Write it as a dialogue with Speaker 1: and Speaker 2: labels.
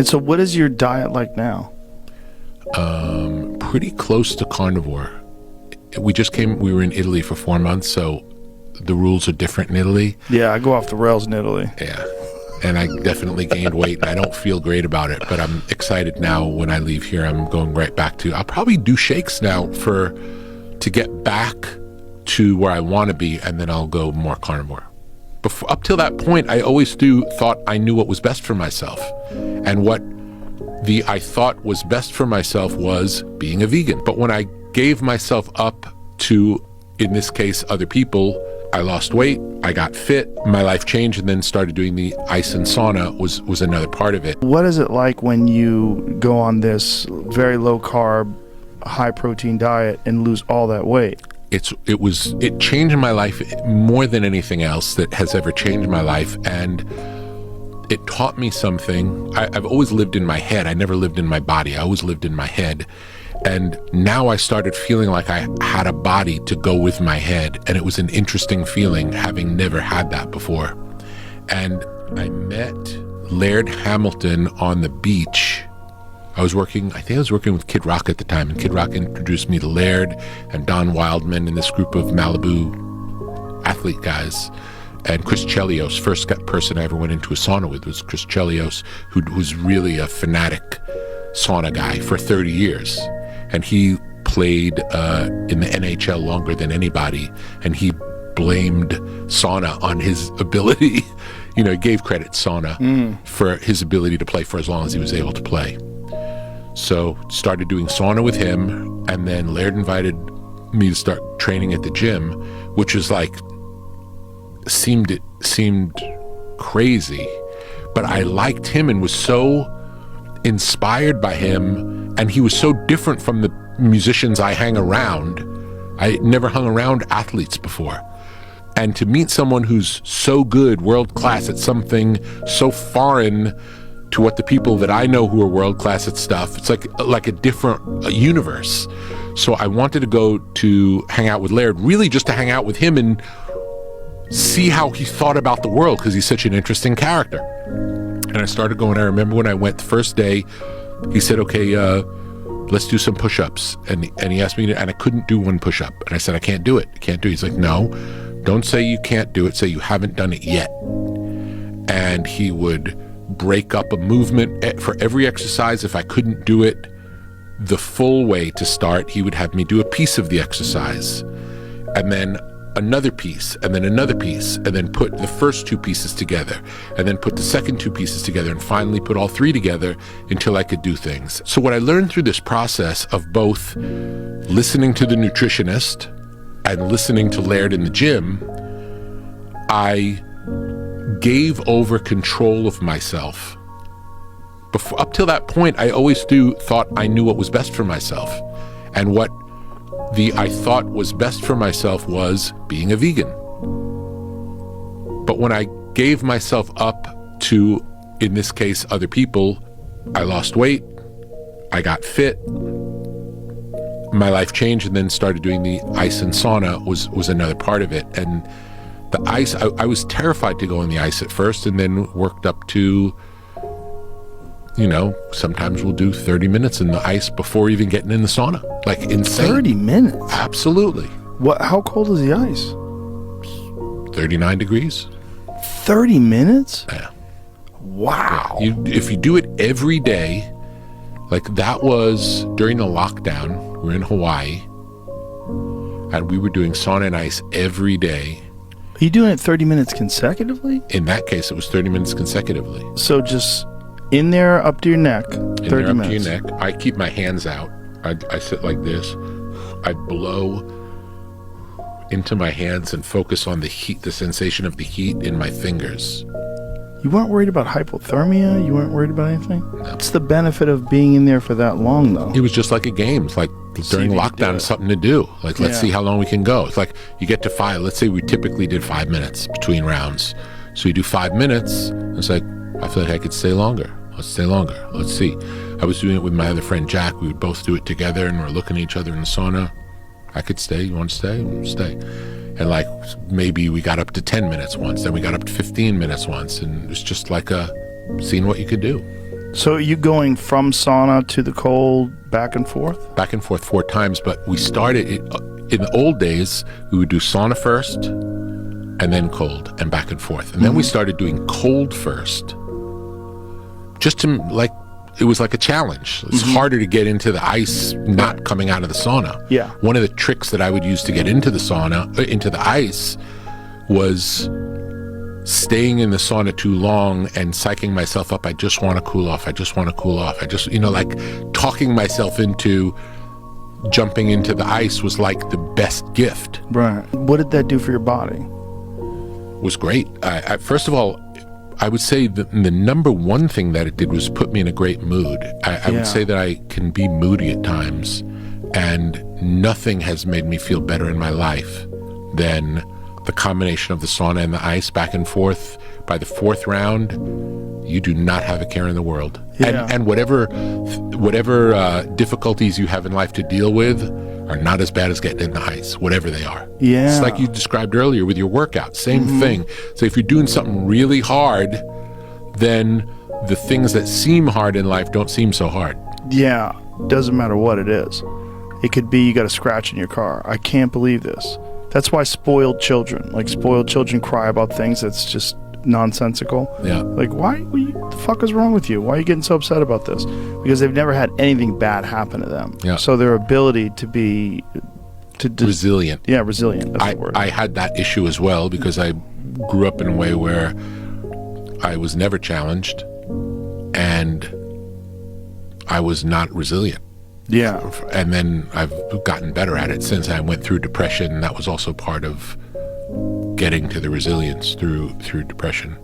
Speaker 1: And so what is your diet like now?
Speaker 2: Pretty close to carnivore. We were in Italy for 4 months, so the rules are different in Italy.
Speaker 1: Yeah, I go off the rails in Italy.
Speaker 2: Yeah. And I definitely gained weight, and I don't feel great about it, but I'm excited now. When I leave here, I'm going right back to, I'll probably do shakes now to get back to where I want to be, and then I'll go more carnivore. Up till that point, I always thought I knew what was best for myself. And what I thought was best for myself was being a vegan. But when I gave myself up to, in this case, other people, I lost weight, I got fit, my life changed, and then started doing the ice and sauna was another part of it.
Speaker 1: What is it like when you go on this very low carb, high protein diet and lose all that weight?
Speaker 2: It changed my life more than anything else that has ever changed my life, and it taught me something. I've always lived in my head. I never lived in my body. I always lived in my head. And now I started feeling like I had a body to go with my head, and it was an interesting feeling, having never had that before. And I met Laird Hamilton on the beach. I think I was working with Kid Rock at the time, and Kid Rock introduced me to Laird and Don Wildman and this group of Malibu athlete guys. And Chris Chelios, first person I ever went into a sauna with was Chris Chelios, who was really a fanatic sauna guy for 30 years. And he played in the NHL longer than anybody, and he blamed sauna on his ability. He gave credit sauna for his ability to play for as long as he was able to play. So started doing sauna with him, and then Laird invited me to start training at the gym, which was like, seemed crazy, but I liked him and was so inspired by him, and he was so different from the musicians I hang around. I never hung around athletes before, and to meet someone who's so good, world class at something so foreign to what the people that I know who are world class at stuff, it's like a different universe. So I wanted to go to hang out with Laird, really just to hang out with him and see how he thought about the world, because he's such an interesting character. And I started going. I remember when I went the first day, he said, okay, let's do some push-ups. And he asked me to, and I couldn't do one push-up. And I said, I can't do it. I can't do it. He's like, no, don't say you can't do it. Say you haven't done it yet. And he would break up a movement for every exercise. If I couldn't do it the full way to start, he would have me do a piece of the exercise, and then another piece, and then another piece, and then put the first two pieces together, and then put the second two pieces together, and finally put all three together until I could do things. So what I learned through this process of both listening to the nutritionist and listening to Laird in the gym, I gave over control of myself. Up till that point, I always thought I knew what was best for myself. And what I thought was best for myself was being a vegan. But when I gave myself up to, in this case, other people, I lost weight, I got fit, my life changed, and then started doing the ice and sauna was another part of it. And the ice, I was terrified to go in the ice at first, and then worked up to, sometimes we'll do 30 minutes in the ice before even getting in the sauna. Like insane.
Speaker 1: 30 minutes?
Speaker 2: Absolutely.
Speaker 1: How cold is the ice?
Speaker 2: 39 degrees.
Speaker 1: 30 minutes?
Speaker 2: Yeah.
Speaker 1: Wow.
Speaker 2: Yeah. If you do it every day, like that was during the lockdown, we're in Hawaii, and we were doing sauna and ice every day.
Speaker 1: Are you doing it 30 minutes consecutively?
Speaker 2: In that case, it was 30 minutes consecutively.
Speaker 1: So just in there up to your neck, 30 minutes.
Speaker 2: In there up to your neck. I keep my hands out. I sit like this. I blow into my hands and focus on the heat, the sensation of the heat in my fingers.
Speaker 1: You weren't worried about hypothermia? You weren't worried about anything?
Speaker 2: No.
Speaker 1: What's the benefit of being in there for that long, though?
Speaker 2: It was just like a game. It's like during lockdown, it's something to do. Like, let's see how long we can go. It's like you get to 5. Let's say we typically did 5 minutes between rounds. So you do 5 minutes. It's like, I feel like I could stay longer. Let's stay longer. Let's see. I was doing it with my other friend, Jack. We would both do it together, and we're looking at each other in the sauna. I could stay. You want to stay? Stay. And like maybe we got up to 10 minutes once, then we got up to 15 minutes once, and it was just like seeing what you could do.
Speaker 1: So are you going from sauna to the cold, back and forth?
Speaker 2: Back and forth 4 times, but we started it in the old days. We would do sauna first, and then cold, and back and forth. And then we started doing cold first, just to it was like a challenge. It's harder to get into the ice not coming out of the sauna.
Speaker 1: Yeah.
Speaker 2: One of the tricks that I would use to get into the sauna, into the ice, was staying in the sauna too long and psyching myself up. I just want to cool off. I just want to cool off. I just, like talking myself into jumping into the ice was like the best gift.
Speaker 1: Right. What did that do for your body?
Speaker 2: It was great. I first of all, I would say the number one thing that it did was put me in a great mood. I would say that I can be moody at times, and nothing has made me feel better in my life than the combination of the sauna and the ice back and forth. By the 4th round, you do not have a care in the world.
Speaker 1: Yeah.
Speaker 2: And whatever difficulties you have in life to deal with are not as bad as getting in the ice, whatever they are.
Speaker 1: Yeah.
Speaker 2: It's like you described earlier with your workout, same thing. So if you're doing something really hard, then the things that seem hard in life don't seem so hard.
Speaker 1: Yeah. Doesn't matter what it is. It could be you got a scratch in your car. I can't believe this. That's why spoiled children cry about things that's just nonsensical.
Speaker 2: Yeah.
Speaker 1: Like, what the fuck is wrong with you? Why are you getting so upset about this? Because they've never had anything bad happen to them.
Speaker 2: Yeah.
Speaker 1: So their ability to be
Speaker 2: Resilient.
Speaker 1: Yeah, resilient. That's the word.
Speaker 2: I had that issue as well because I grew up in a way where I was never challenged and I was not resilient.
Speaker 1: Yeah.
Speaker 2: And then I've gotten better at it since I went through depression. That was also part of getting to the resilience through depression.